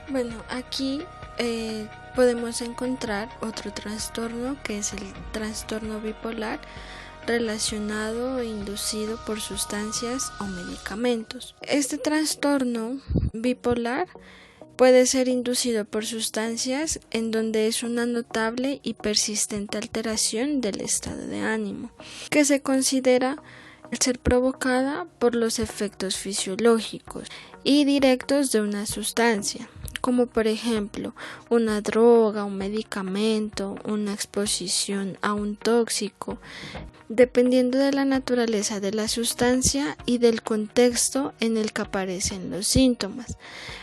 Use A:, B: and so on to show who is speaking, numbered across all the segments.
A: Bueno, aquí podemos encontrar otro trastorno que es el trastorno bipolar relacionado e inducido por sustancias o medicamentos. Este trastorno bipolar puede ser inducido por sustancias en donde es una notable y persistente alteración del estado de ánimo, que se considera ser provocada por los efectos fisiológicos y directos de una sustancia, como por ejemplo una droga, un medicamento, una exposición a un tóxico, dependiendo de la naturaleza de la sustancia y del contexto en el que aparecen los síntomas.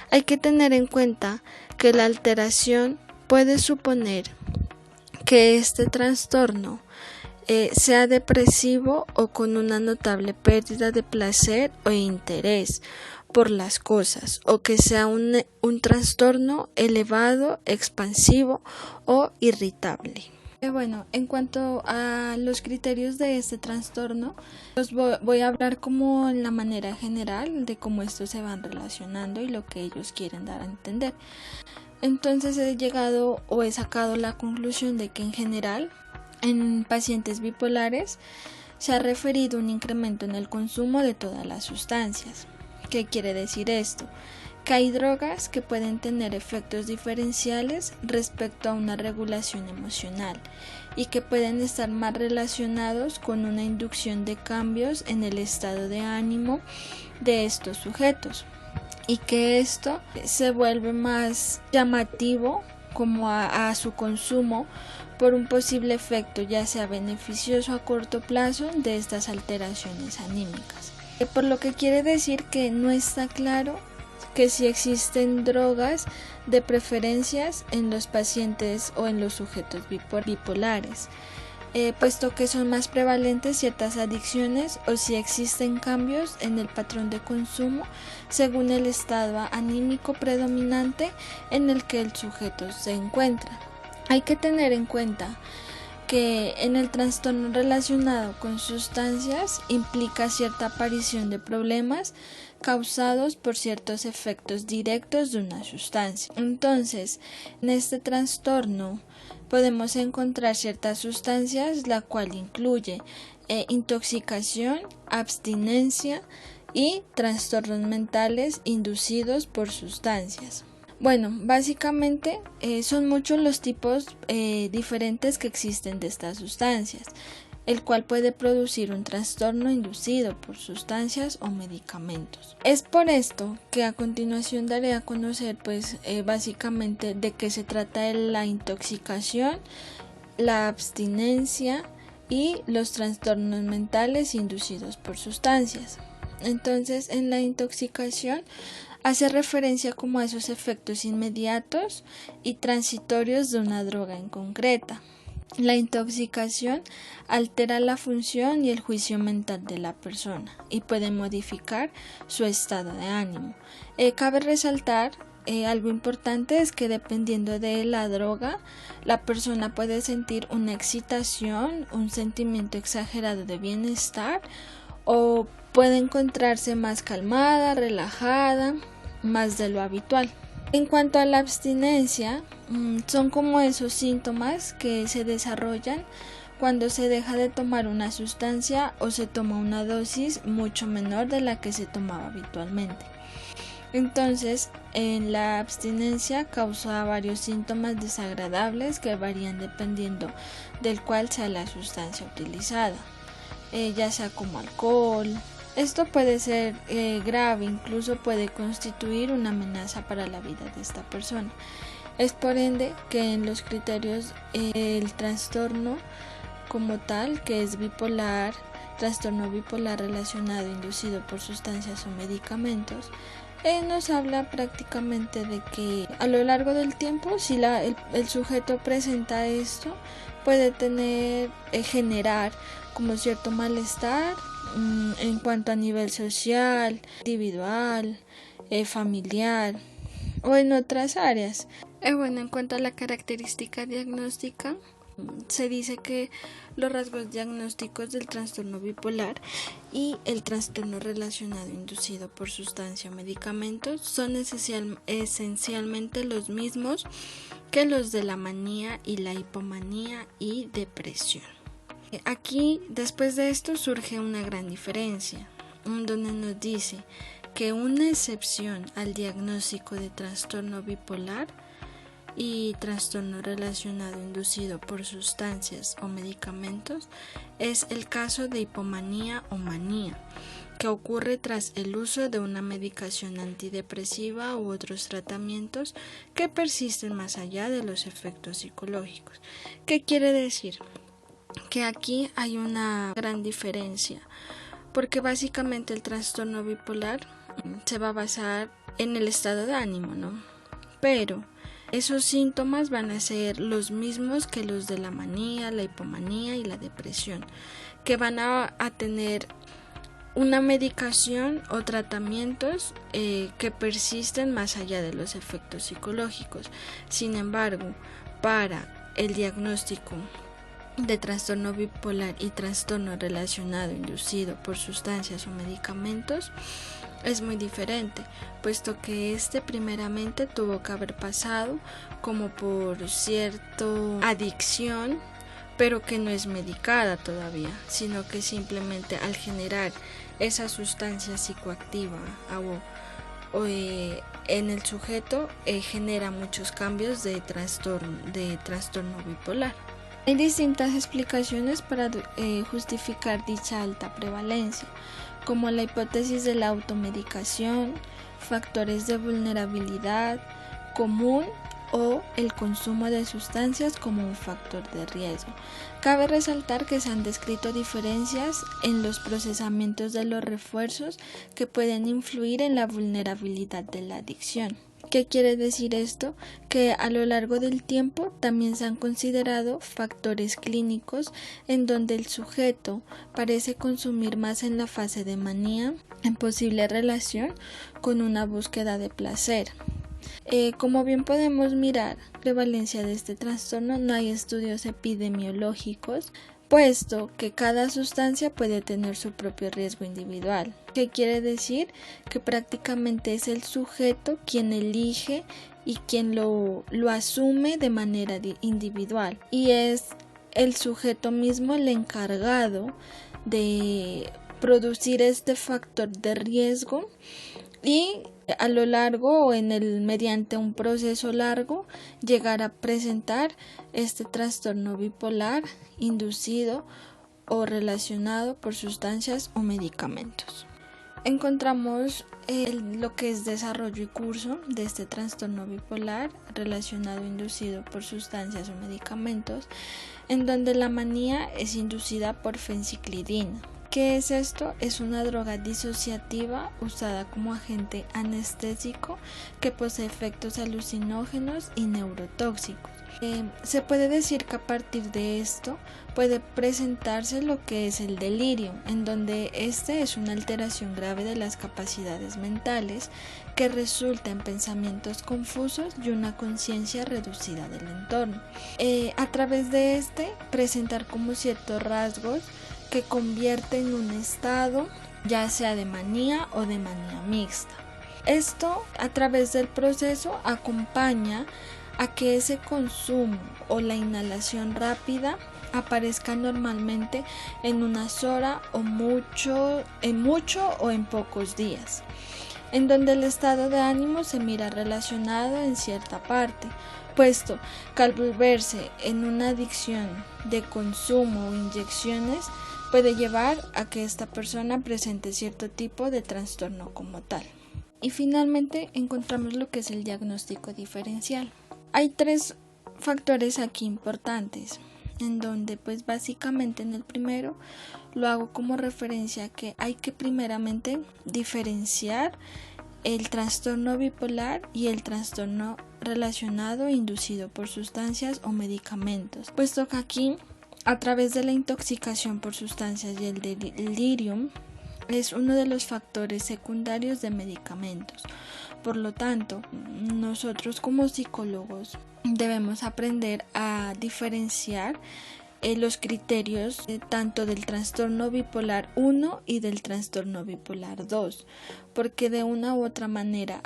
A: Hay que tener en cuenta que la alteración puede suponer que este trastorno sea depresivo o con una notable pérdida de placer o interés por las cosas, o que sea un trastorno elevado, expansivo o irritable. Bueno, en cuanto a los criterios de este trastorno, los voy a hablar como en la manera general de cómo estos se van relacionando y lo que ellos quieren dar a entender. Entonces he llegado o he sacado la conclusión de que en general en pacientes bipolares se ha referido un incremento en el consumo de todas las sustancias. ¿Qué quiere decir esto? Que hay drogas que pueden tener efectos diferenciales respecto a una regulación emocional y que pueden estar más relacionados con una inducción de cambios en el estado de ánimo de estos sujetos, y que esto se vuelve más llamativo como a su consumo por un posible efecto ya sea beneficioso a corto plazo de estas alteraciones anímicas. Por lo que quiere decir que no está claro que si existen drogas de preferencias en los pacientes o en los sujetos bipolares, puesto que son más prevalentes ciertas adicciones o si existen cambios en el patrón de consumo según el estado anímico predominante en el que el sujeto se encuentra. Hay que tener en cuenta que en el trastorno relacionado con sustancias implica cierta aparición de problemas causados por ciertos efectos directos de una sustancia. Entonces, en este trastorno podemos encontrar ciertas sustancias, la cual incluye intoxicación, abstinencia y trastornos mentales inducidos por sustancias. Bueno, básicamente son muchos los tipos diferentes que existen de estas sustancias, el cual puede producir un trastorno inducido por sustancias o medicamentos. Es por esto que a continuación daré a conocer básicamente de qué se trata la intoxicación, la abstinencia y los trastornos mentales inducidos por sustancias. Entonces, en la intoxicación hace referencia como a esos efectos inmediatos y transitorios de una droga en concreta. La intoxicación altera la función y el juicio mental de la persona y puede modificar su estado de ánimo. Cabe resaltar algo importante es que dependiendo de la droga, la persona puede sentir una excitación, un sentimiento exagerado de bienestar o puede encontrarse más calmada, relajada, más de lo habitual. En cuanto a la abstinencia, son como esos síntomas que se desarrollan cuando se deja de tomar una sustancia o se toma una dosis mucho menor de la que se tomaba habitualmente. Entonces, en la abstinencia causa varios síntomas desagradables que varían dependiendo del cual sea la sustancia utilizada, ya sea como alcohol. Esto puede ser grave, incluso puede constituir una amenaza para la vida de esta persona. Es por ende que en los criterios el trastorno como tal, que es bipolar, trastorno bipolar relacionado inducido por sustancias o medicamentos, nos habla prácticamente de que a lo largo del tiempo, si el sujeto presenta esto, puede generar como cierto malestar en cuanto a nivel social, individual, familiar o en otras áreas. Bueno, en cuanto a la característica diagnóstica, Se dice que los rasgos diagnósticos del trastorno bipolar y el trastorno relacionado inducido por sustancia o medicamentos son esencialmente los mismos que los de la manía y la hipomanía y depresión. Aquí, después de esto, surge una gran diferencia, donde nos dice que una excepción al diagnóstico de trastorno bipolar y trastorno relacionado inducido por sustancias o medicamentos es el caso de hipomanía o manía, que ocurre tras el uso de una medicación antidepresiva u otros tratamientos que persisten más allá de los efectos psicológicos. ¿Qué quiere decir? Que aquí hay una gran diferencia, porque básicamente el trastorno bipolar se va a basar en el estado de ánimo, ¿no? Pero esos síntomas van a ser los mismos que los de la manía, la hipomanía y la depresión, que van a tener una medicación o tratamientos que persisten más allá de los efectos psicológicos. Sin embargo, para el diagnóstico de trastorno bipolar y trastorno relacionado inducido por sustancias o medicamentos es muy diferente, puesto que primeramente tuvo que haber pasado como por cierta adicción, pero que no es medicada todavía, sino que simplemente al generar esa sustancia psicoactiva en el sujeto genera muchos cambios de trastorno bipolar. Hay distintas explicaciones para justificar dicha alta prevalencia, como la hipótesis de la automedicación, factores de vulnerabilidad común o el consumo de sustancias como un factor de riesgo. Cabe resaltar que se han descrito diferencias en los procesamientos de los refuerzos que pueden influir en la vulnerabilidad de la adicción. ¿Qué quiere decir esto? Que a lo largo del tiempo también se han considerado factores clínicos en donde el sujeto parece consumir más en la fase de manía, en posible relación con una búsqueda de placer. Como bien podemos mirar, la prevalencia de este trastorno no hay estudios epidemiológicos, puesto que cada sustancia puede tener su propio riesgo individual. ¿Qué quiere decir? Que prácticamente es el sujeto quien elige y quien lo asume de manera individual, y es el sujeto mismo el encargado de producir este factor de riesgo y a lo largo o mediante un proceso largo llegar a presentar este trastorno bipolar inducido o relacionado por sustancias o medicamentos. Encontramos lo que es desarrollo y curso de este trastorno bipolar relacionado inducido por sustancias o medicamentos, en donde la manía es inducida por fenciclidina. ¿Qué es esto? Es una droga disociativa usada como agente anestésico que posee efectos alucinógenos y neurotóxicos. Se puede decir que a partir de esto puede presentarse lo que es el delirio, en donde es una alteración grave de las capacidades mentales que resulta en pensamientos confusos y una conciencia reducida del entorno. A través de presentar como ciertos rasgos que convierte en un estado ya sea de manía o de manía mixta. Esto a través del proceso acompaña a que ese consumo o la inhalación rápida aparezca normalmente en unas horas o en mucho o en pocos días, en donde el estado de ánimo se mira relacionado en cierta parte, puesto que al volverse en una adicción de consumo o inyecciones puede llevar a que esta persona presente cierto tipo de trastorno como tal. Y finalmente encontramos lo que es el diagnóstico diferencial. Hay 3 factores aquí importantes, en donde pues básicamente en el primero lo hago como referencia a que hay que primeramente diferenciar el trastorno bipolar y el trastorno relacionado e inducido por sustancias o medicamentos, puesto que aquí a través de la intoxicación por sustancias y el delirium es uno de los factores secundarios de medicamentos. Por lo tanto, nosotros como psicólogos debemos aprender a diferenciar los criterios tanto del trastorno bipolar 1 y del trastorno bipolar 2, porque de una u otra manera,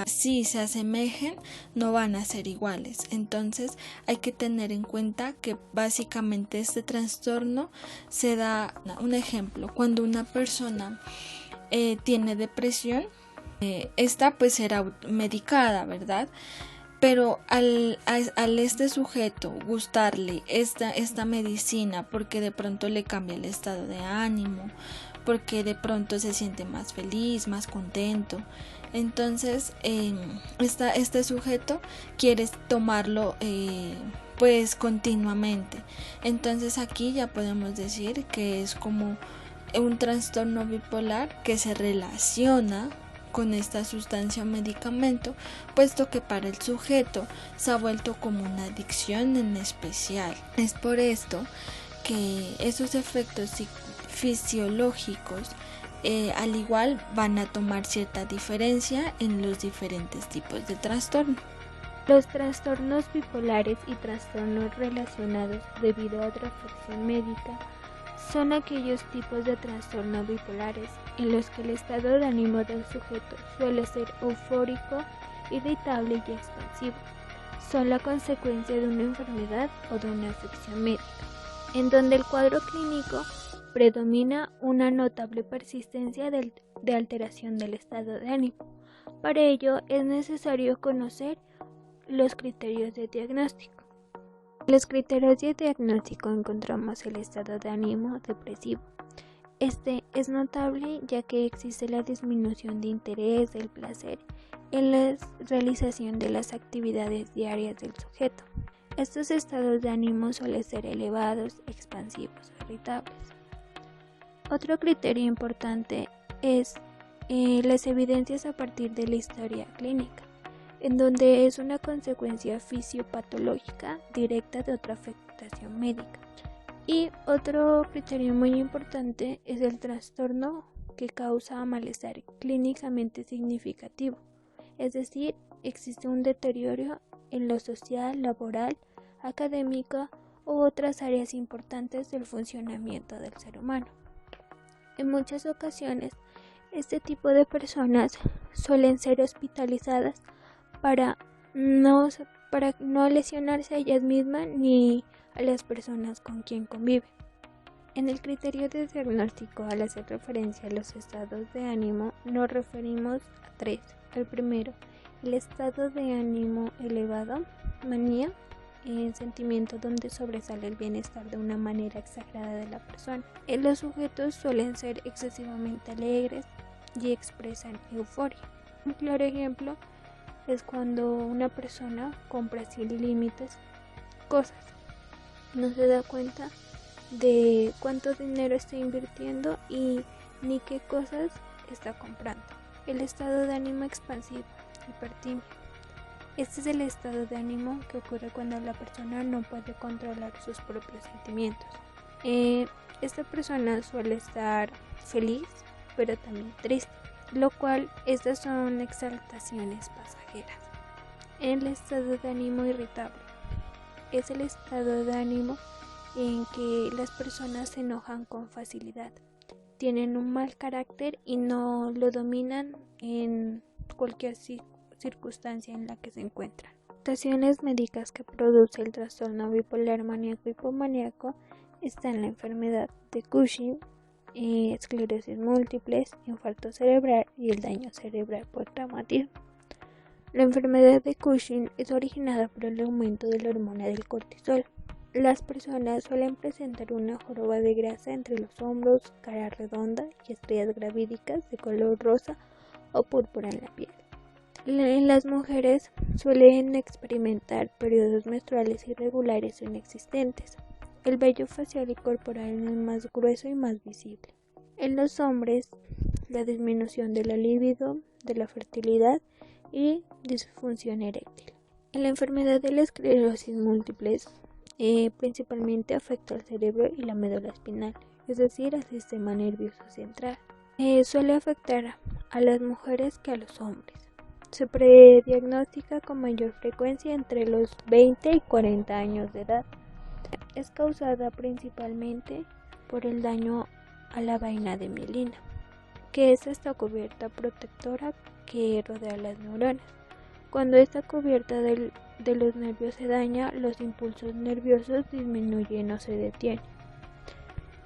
A: si se asemejen, no van a ser iguales. Entonces hay que tener en cuenta que básicamente este trastorno se da, un ejemplo, cuando una persona tiene depresión, esta pues será medicada, ¿verdad? Pero al este sujeto gustarle esta medicina porque de pronto le cambia el estado de ánimo, porque de pronto se siente más feliz, más contento, entonces este sujeto quiere tomarlo pues continuamente. Entonces aquí ya podemos decir que es como un trastorno bipolar que se relaciona con esta sustancia o medicamento, puesto que para el sujeto se ha vuelto como una adicción en especial. Es por esto que esos efectos fisiológicos al igual van a tomar cierta diferencia en los diferentes tipos de trastorno.
B: Los trastornos bipolares y trastornos relacionados debido a otra afección médica son aquellos tipos de trastornos bipolares en los que el estado de ánimo del sujeto suele ser eufórico, irritable y expansivo. Son la consecuencia de una enfermedad o de una afección médica, en donde el cuadro clínico predomina una notable persistencia de alteración del estado de ánimo. Para ello es necesario conocer los criterios de diagnóstico. En los criterios de diagnóstico encontramos el estado de ánimo depresivo. Este es notable ya que existe la disminución de interés, del placer en la realización de las actividades diarias del sujeto. Estos estados de ánimo suelen ser elevados, expansivos o irritables. Otro criterio importante es las evidencias a partir de la historia clínica, en donde es una consecuencia fisiopatológica directa de otra afectación médica. Y otro criterio muy importante es el trastorno que causa malestar clínicamente significativo, es decir, existe un deterioro en lo social, laboral, académico u otras áreas importantes del funcionamiento del ser humano. En muchas ocasiones, este tipo de personas suelen ser hospitalizadas para no lesionarse a ellas mismas ni a las personas con quien convive. En el criterio de diagnóstico, al hacer referencia a los estados de ánimo, nos referimos a tres. El primero, el estado de ánimo elevado, manía, sentimiento donde sobresale el bienestar de una manera exagerada de la persona. Los sujetos suelen ser excesivamente alegres y expresan euforia. Un claro ejemplo es cuando una persona compra sin límites cosas. No se da cuenta de cuánto dinero está invirtiendo y ni qué cosas está comprando. El estado de ánimo expansivo, hipertimia. Este es el estado de ánimo que ocurre cuando la persona no puede controlar sus propios sentimientos. Esta persona suele estar feliz, pero también triste, lo cual estas son exaltaciones pasajeras. El estado de ánimo irritable es el estado de ánimo en que las personas se enojan con facilidad, tienen un mal carácter y no lo dominan en cualquier circunstancia en la que se encuentran. Mutaciones médicas que produce el trastorno bipolar maníaco hipomaníaco están la enfermedad de Cushing, esclerosis múltiples, infarto cerebral y el daño cerebral por traumatismo. La enfermedad de Cushing es originada por el aumento de la hormona del cortisol. Las personas suelen presentar una joroba de grasa entre los hombros, cara redonda y estrellas gravídicas de color rosa o púrpura en la piel. Las mujeres suelen experimentar periodos menstruales irregulares o inexistentes. El vello facial y corporal es más grueso y más visible. En los hombres, la disminución de la libido, de la fertilidad y disfunción eréctil. En la enfermedad de la esclerosis múltiple, principalmente afecta al cerebro y la médula espinal, es decir, al sistema nervioso central. Suele afectar a las mujeres que a los hombres. Se prediagnostica con mayor frecuencia entre los 20 y 40 años de edad. Es causada principalmente por el daño a la vaina de mielina, que es esta cubierta protectora que rodea las neuronas. Cuando esta cubierta de los nervios se daña, los impulsos nerviosos disminuyen o se detienen.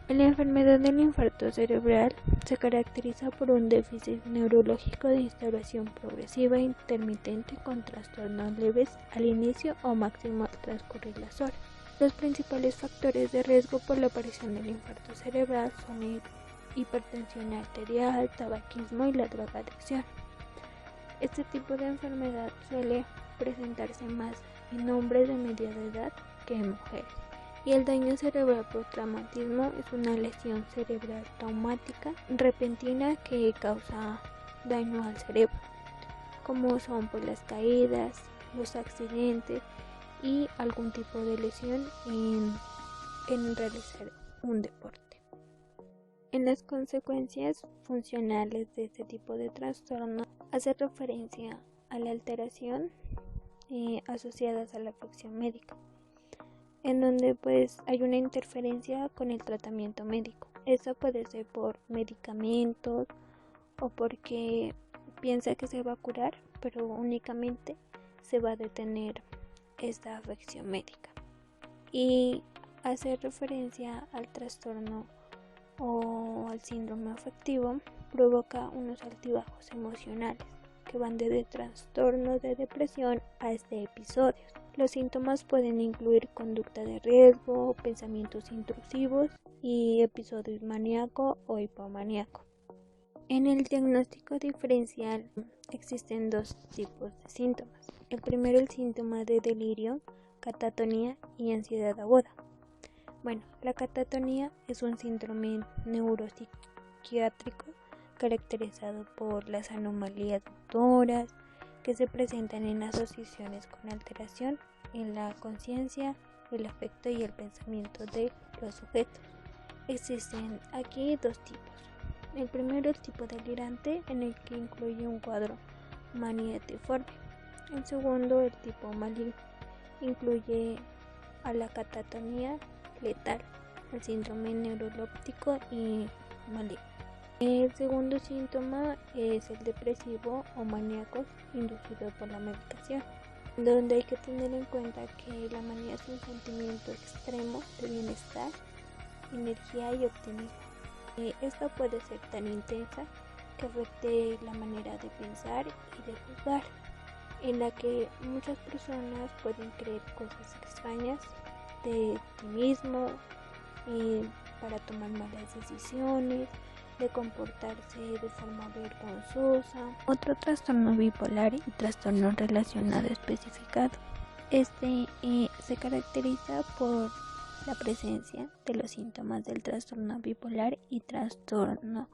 B: La enfermedad del infarto cerebral se caracteriza por un déficit neurológico de instauración progresiva e intermitente con trastornos leves al inicio o máximo al transcurrir las horas. Los principales factores de riesgo por la aparición del infarto cerebral son hipertensión arterial, tabaquismo y la drogadicción. Este tipo de enfermedad suele presentarse más en hombres de mediana edad que en mujeres. Y el daño cerebral por traumatismo es una lesión cerebral traumática repentina que causa daño al cerebro, como son las caídas, los accidentes y algún tipo de lesión en realizar un deporte. En las consecuencias funcionales de este tipo de trastorno hace referencia a la alteración asociadas a la afección médica, en donde hay una interferencia con el tratamiento médico. Eso puede ser por medicamentos o porque piensa que se va a curar, pero únicamente se va a detener esta afección médica. Y hace referencia al trastorno o al síndrome afectivo provoca unos altibajos emocionales que van desde trastornos de depresión hasta episodios. Los síntomas pueden incluir conducta de riesgo, pensamientos intrusivos y episodios maníaco o hipomaníaco. En el diagnóstico diferencial existen dos tipos de síntomas. El primero, el síntoma de delirio, catatonía y ansiedad aguda. La catatonía es un síndrome neuropsiquiátrico caracterizado por las anomalías motoras que se presentan en asociaciones con alteración en la conciencia, el afecto y el pensamiento de los sujetos. Existen aquí dos tipos. El primero, el tipo delirante, en el que incluye un cuadro maniatiforme. El segundo, el tipo maligno, incluye a la catatonía letal, el síndrome neurolóptico y maligno. El segundo síntoma es el depresivo o maníaco inducido por la medicación, donde hay que tener en cuenta que la manía es un sentimiento extremo de bienestar, energía y optimismo. Esta puede ser tan intensa que afecte la manera de pensar y de juzgar, en la que muchas personas pueden creer cosas extrañas de ti mismo para tomar malas decisiones, de comportarse de forma vergonzosa. Otro trastorno bipolar y trastorno relacionado especificado. Se caracteriza por la presencia de los síntomas del trastorno bipolar y trastorno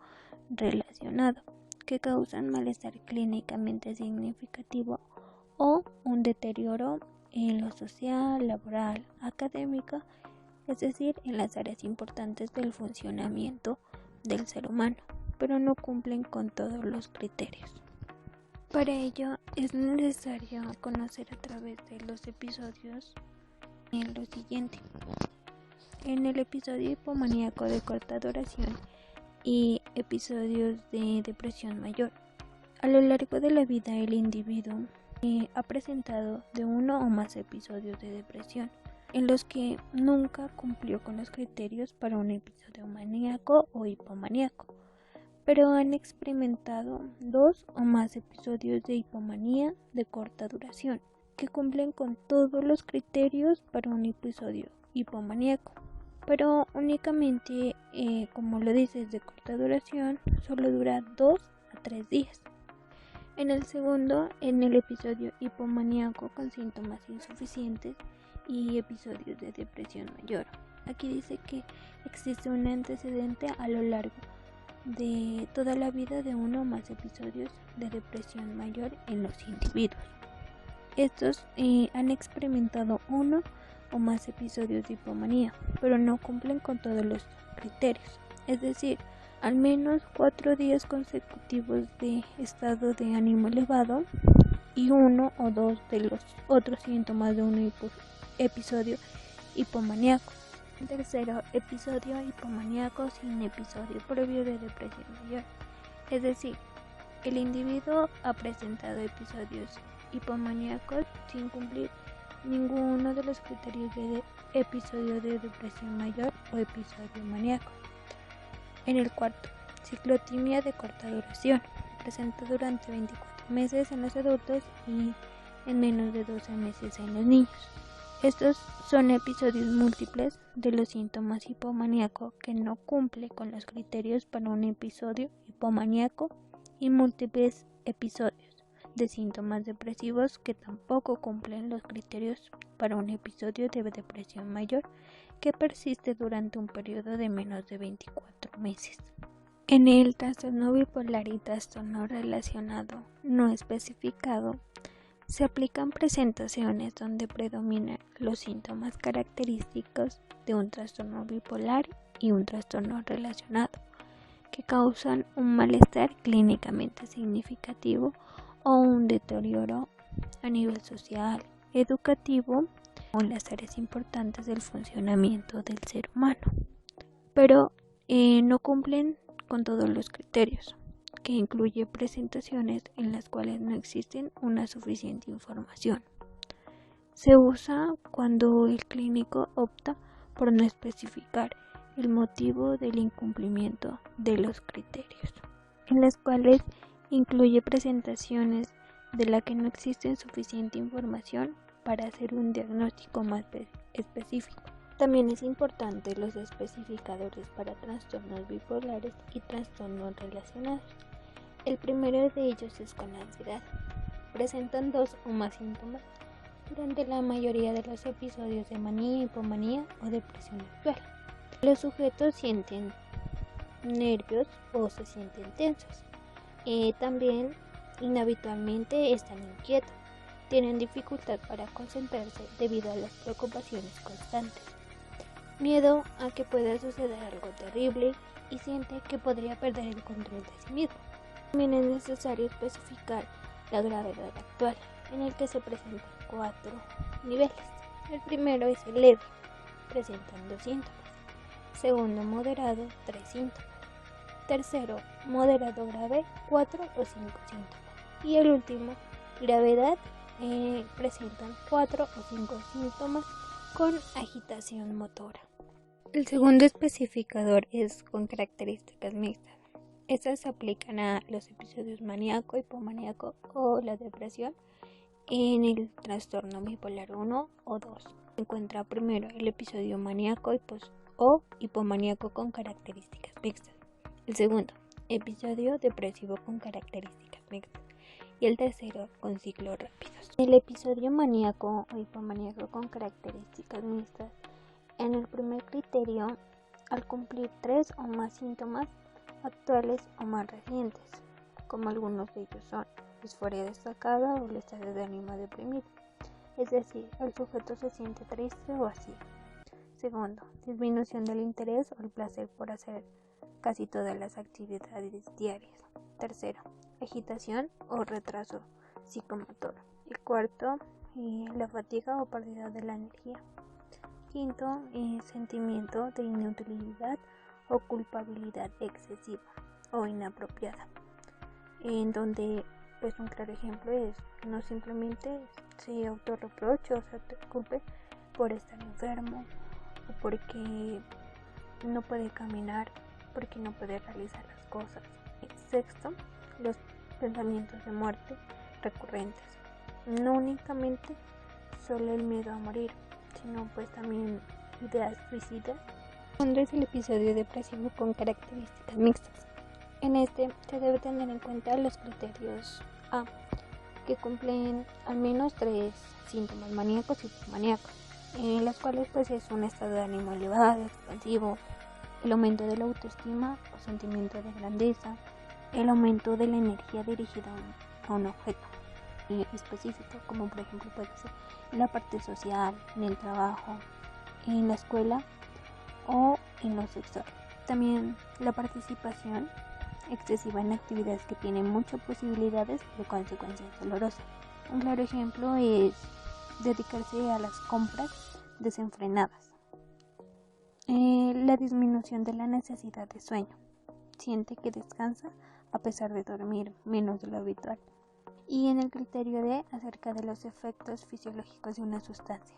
B: relacionado, que causan malestar clínicamente significativo o un deterioro en lo social, laboral, académico, es decir, en las áreas importantes del funcionamiento del ser humano, pero no cumplen con todos los criterios. Para ello es necesario conocer a través de los episodios lo siguiente. En el episodio hipomaníaco de corta duración y episodios de depresión mayor, a lo largo de la vida el individuo ha presentado de uno o más episodios de depresión en los que nunca cumplió con los criterios para un episodio maníaco o hipomaníaco, pero han experimentado 2 o más episodios de hipomanía de corta duración que cumplen con todos los criterios para un episodio hipomaníaco, pero únicamente, como lo dices, de corta duración, solo dura 2 a 3 días. En el segundo, en el episodio hipomaníaco con síntomas insuficientes y episodios de depresión mayor. Aquí dice que existe un antecedente a lo largo de toda la vida de uno o más episodios de depresión mayor en los individuos. Estos han experimentado uno o más episodios de hipomanía, pero no cumplen con todos los criterios. Es decir, al menos 4 días consecutivos de estado de ánimo elevado y 1 o 2 de los otros síntomas de un episodio hipomaníaco. Tercero, episodio hipomaníaco sin episodio previo de depresión mayor. Es decir, el individuo ha presentado episodios hipomaníacos sin cumplir ninguno de los criterios de episodio de depresión mayor o episodio maníaco. En el cuarto, ciclotimia de corta duración, presenta durante 24 meses en los adultos y en menos de 12 meses en los niños. Estos son episodios múltiples de los síntomas hipomaníacos que no cumple con los criterios para un episodio hipomaníaco y múltiples episodios de síntomas depresivos que tampoco cumplen los criterios para un episodio de depresión mayor que persiste durante un periodo de menos de 24 meses. En el trastorno bipolar y trastorno relacionado no especificado, se aplican presentaciones donde predominan los síntomas característicos de un trastorno bipolar y un trastorno relacionado, que causan un malestar clínicamente significativo o un deterioro a nivel social, educativo o en las áreas importantes del funcionamiento del ser humano, pero no cumplen con todos los criterios, que incluye presentaciones en las cuales no existe una suficiente información. Se usa cuando el clínico opta por no especificar el motivo del incumplimiento de los criterios, en las cuales incluye presentaciones de la que no existe suficiente información para hacer un diagnóstico más específico. También es importante los especificadores para trastornos bipolares y trastornos relacionados. El primero de ellos es con ansiedad. Presentan 2 o más síntomas durante la mayoría de los episodios de manía, hipomanía o depresión actual. Los sujetos sienten nervios o se sienten tensos. También inhabitualmente están inquietos. Tienen dificultad para concentrarse debido a las preocupaciones constantes. Miedo a que pueda suceder algo terrible y siente que podría perder el control de sí mismo. También es necesario especificar la gravedad actual, en el que se presentan 4 niveles. El primero es el leve, presentan 2 síntomas. Segundo, moderado, 3 síntomas. Tercero, moderado grave, 4 o 5 síntomas. Y el último, gravedad, presentan 4 o 5 síntomas con agitación motora. El segundo especificador es con características mixtas. Estas se aplican a los episodios maníaco, hipomaníaco o la depresión en el trastorno bipolar 1 o 2. Se encuentra primero el episodio maníaco o hipomaníaco con características mixtas. El segundo, episodio depresivo con características mixtas. Y el tercero, con ciclos rápidos. El episodio maníaco o hipomaníaco con características mixtas, en el primer criterio, al cumplir 3 o más síntomas actuales o más recientes, como algunos de ellos son disforia destacada o el estado de ánimo deprimido, es decir, el sujeto se siente triste o así. Segundo, disminución del interés o el placer por hacer casi todas las actividades diarias. Tercero, agitación o retraso psicomotor. Y cuarto, la fatiga o pérdida de la energía. Quinto, sentimiento de inutilidad o culpabilidad excesiva o inapropiada, en donde pues un claro ejemplo es no simplemente se autorreproche o se culpe por estar enfermo o porque no puede caminar, porque no puede realizar las cosas. Sexto, los pensamientos de muerte recurrentes, no únicamente solo el miedo a morir, sino pues también ideas suicidas. Cuando es el episodio depresivo con características mixtas. En este se debe tener en cuenta los criterios A, que cumplen al menos 3 síntomas maníacos y hipomaníacos, en los cuales pues es un estado de ánimo elevado, expansivo, el aumento de la autoestima o sentimiento de grandeza, el aumento de la energía dirigida a un objeto específico, como por ejemplo puede ser en la parte social, en el trabajo, en la escuela o en lo sexual. También la participación excesiva en actividades que tienen muchas posibilidades de consecuencias dolorosas. Un claro ejemplo es dedicarse a las compras desenfrenadas. La disminución de la necesidad de sueño. Siente que descansa a pesar de dormir menos de lo habitual. Y en el criterio D, acerca de los efectos fisiológicos de una sustancia.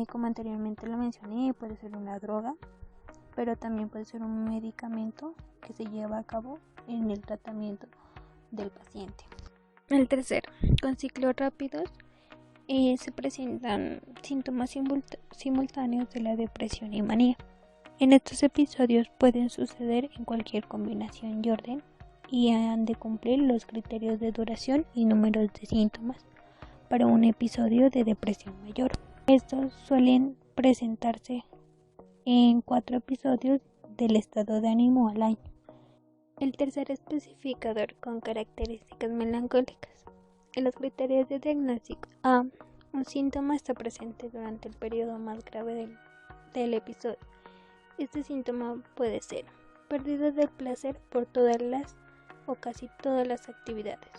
B: Como anteriormente lo mencioné, puede ser una droga, pero también puede ser un medicamento que se lleva a cabo en el tratamiento del paciente. El tercero, con ciclos rápidos se presentan síntomas simultáneos de la depresión y manía. En estos episodios pueden suceder en cualquier combinación y orden y han de cumplir los criterios de duración y números de síntomas para un episodio de depresión mayor. Estos suelen presentarse en 4 episodios del estado de ánimo al año. El tercer especificador con características melancólicas. En los criterios de diagnóstico A, un síntoma está presente durante el periodo más grave del episodio. Este síntoma puede ser pérdida del placer por todas las o casi todas las actividades.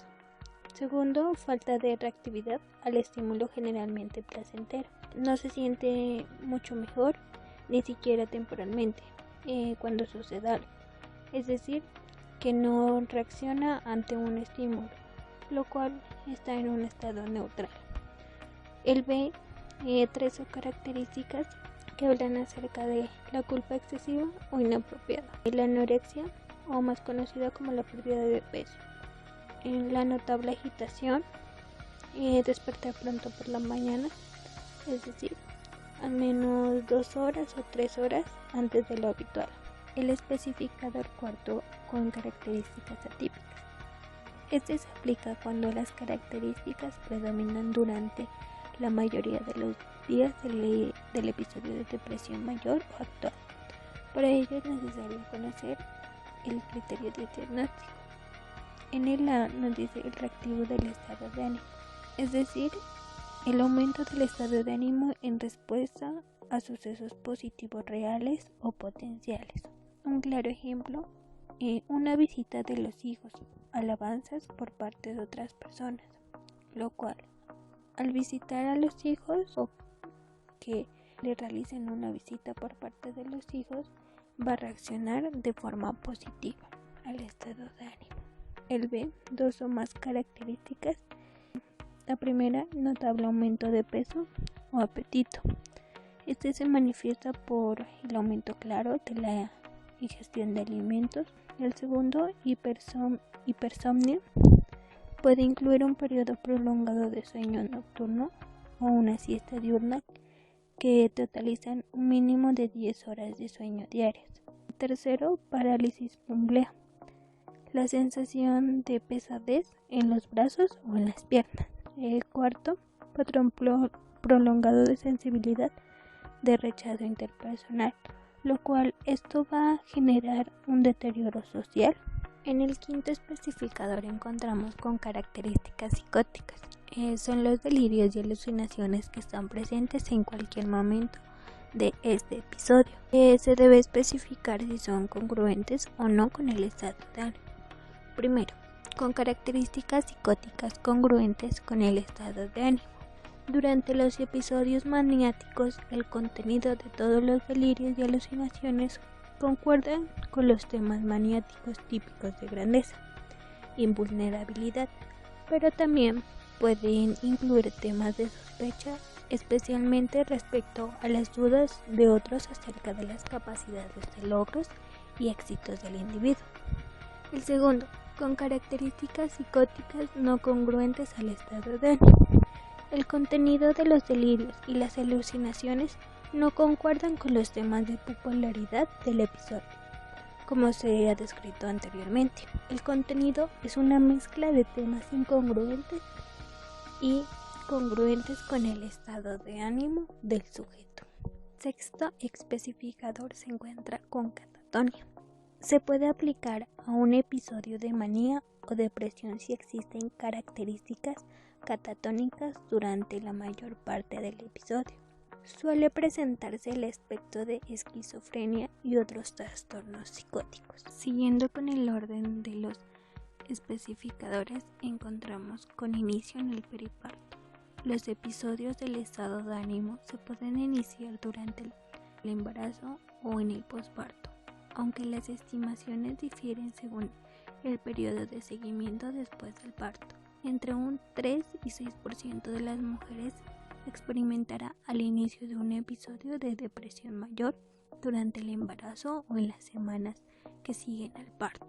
B: Segundo, falta de reactividad al estímulo generalmente placentero. No se siente mucho mejor, ni siquiera temporalmente, cuando sucede algo. Es decir, que no reacciona ante un estímulo, lo cual está en un estado neutral. El B, 3 características que hablan acerca de la culpa excesiva o inapropiada. La anorexia, o más conocida como la pérdida de peso. En la notable agitación, despertar pronto por la mañana, es decir, al menos 2 horas o 3 horas antes de lo habitual. El especificador cuarto con características atípicas. Este se aplica cuando las características predominan durante la mayoría de los días del episodio de depresión mayor o actual. Para ello es necesario conocer el criterio de diagnóstico. En el A nos dice el reactivo del estado de ánimo, es decir, el aumento del estado de ánimo en respuesta a sucesos positivos reales o potenciales. Un claro ejemplo, una visita de los hijos, alabanzas por parte de otras personas, lo cual, al visitar a los hijos o que le realicen una visita por parte de los hijos, va a reaccionar de forma positiva al estado de ánimo. El B, 2 o más características. La primera, notable aumento de peso o apetito. Este se manifiesta por el aumento claro de la ingestión de alimentos. El segundo, hipersomnio. Puede incluir un periodo prolongado de sueño nocturno o una siesta diurna que totalizan un mínimo de 10 horas de sueño diarias. Tercero, parálisis pumblea. La sensación de pesadez en los brazos o en las piernas. El cuarto, patrón prolongado de sensibilidad de rechazo interpersonal, lo cual esto va a generar un deterioro social. En el quinto especificador encontramos con características psicóticas. Son los delirios y alucinaciones que están presentes en cualquier momento de este episodio. Se debe especificar si son congruentes o no con el estado de ánimo. Primero, con características psicóticas congruentes con el estado de ánimo. Durante los episodios maniáticos, el contenido de todos los delirios y alucinaciones concuerdan con los temas maniáticos típicos de grandeza, invulnerabilidad, pero también pueden incluir temas de sospecha, especialmente respecto a las dudas de otros acerca de las capacidades de logros y éxitos del individuo. El segundo, con características psicóticas no congruentes al estado de ánimo. El contenido de los delirios y las alucinaciones no concuerdan con los temas de popularidad del episodio, como se ha descrito anteriormente. El contenido es una mezcla de temas incongruentes y congruentes con el estado de ánimo del sujeto. Sexto especificador se encuentra con catatonia. Se puede aplicar a un episodio de manía o depresión si existen características catatónicas durante la mayor parte del episodio. Suele presentarse el aspecto de esquizofrenia y otros trastornos psicóticos. Siguiendo con el orden de los especificadores, encontramos con inicio en el periparto. Los episodios del estado de ánimo se pueden iniciar durante el embarazo o en el posparto, aunque las estimaciones difieren según el periodo de seguimiento después del parto. Entre un 3 y 6% de las mujeres experimentará al inicio de un episodio de depresión mayor durante el embarazo o en las semanas que siguen al parto.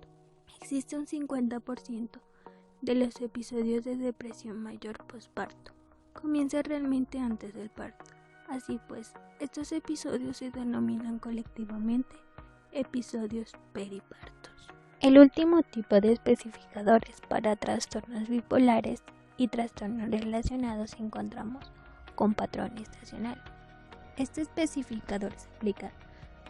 B: Existe un 50% de los episodios de depresión mayor posparto comienza realmente antes del parto. Así pues, estos episodios se denominan colectivamente episodios peripartos. El último tipo de especificadores para trastornos bipolares y trastornos relacionados encontramos con patrón estacional. Este especificador se aplica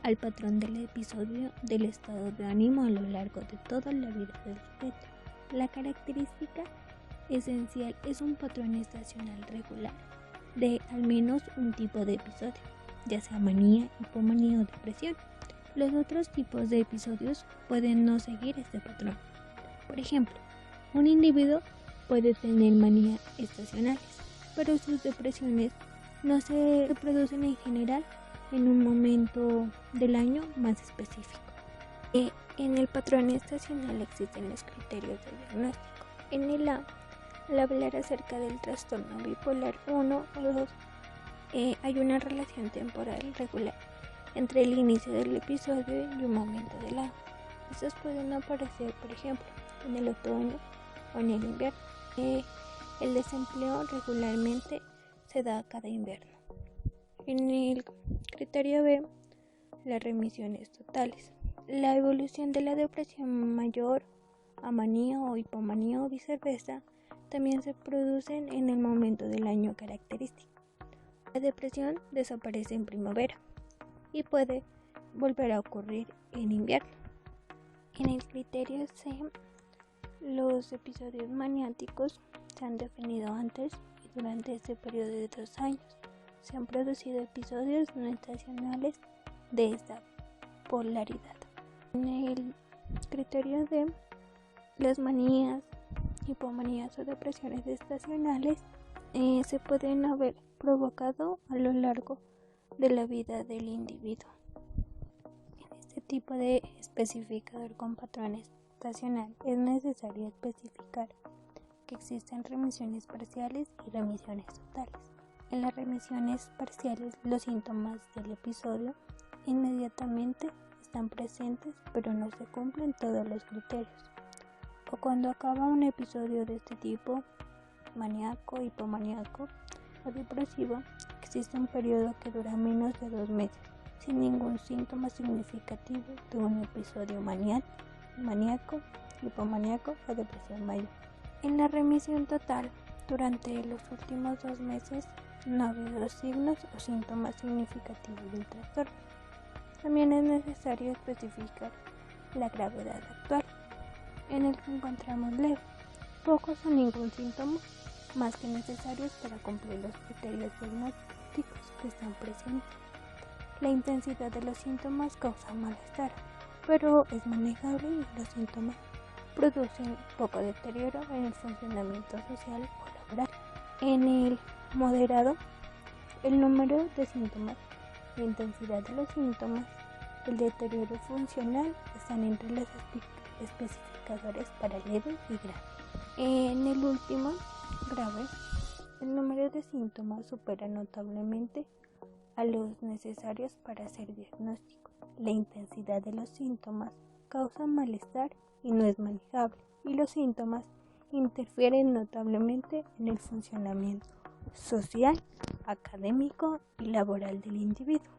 B: al patrón del episodio del estado de ánimo a lo largo de toda la vida del sujeto. La característica esencial es un patrón estacional regular de al menos un tipo de episodio, ya sea manía, hipomanía o depresión. Los otros tipos de episodios pueden no seguir este patrón. Por ejemplo, un individuo puede tener manías estacionales, pero sus depresiones no se producen en general en un momento del año más específico. En el patrón estacional existen los criterios de diagnóstico. En el A, al hablar acerca del trastorno bipolar 1 o 2, hay una relación temporal regular entre el inicio del episodio y un momento del año. Estos pueden aparecer, por ejemplo, en el otoño o en el invierno. El desempleo regularmente se da cada invierno. En el criterio B, las remisiones totales. La evolución de la depresión mayor a manía o hipomanía o viceversa también se producen en el momento del año característico. La depresión desaparece en primavera y puede volver a ocurrir en invierno. En el criterio C, los episodios maniáticos se han definido antes y durante este periodo de 2 años. Se han producido episodios no estacionales de esta polaridad. En el criterio D, las manías, hipomanías o depresiones estacionales se pueden haber provocado a lo largo de la vida del individuo. En este tipo de especificador con patrón estacional es necesario especificar que existen remisiones parciales y remisiones totales. En las remisiones parciales, los síntomas del episodio inmediatamente están presentes, pero no se cumplen todos los criterios. O cuando acaba un episodio de este tipo, maníaco, hipomaníaco o depresivo, existe un periodo que dura menos de 2 meses, sin ningún síntoma significativo de un episodio maníaco, hipomaníaco o depresión mayor. En la remisión total, durante los últimos 2 meses, no ha habido signos o síntomas significativos del trastorno. También es necesario especificar la gravedad actual, en el que encontramos leve, pocos o ningún síntoma, más que necesarios para cumplir los criterios diagnósticos que están presentes. La intensidad de los síntomas causa malestar, pero es manejable y los síntomas producen poco deterioro en el funcionamiento social o laboral. En el moderado, el número de síntomas, la intensidad de los síntomas, el deterioro funcional están entre los especificadores para leve y grave. En el último, grave, el número de síntomas supera notablemente a los necesarios para hacer diagnóstico. La intensidad de los síntomas causa malestar y no es manejable, y los síntomas interfieren notablemente en el funcionamiento social, académico y laboral del individuo.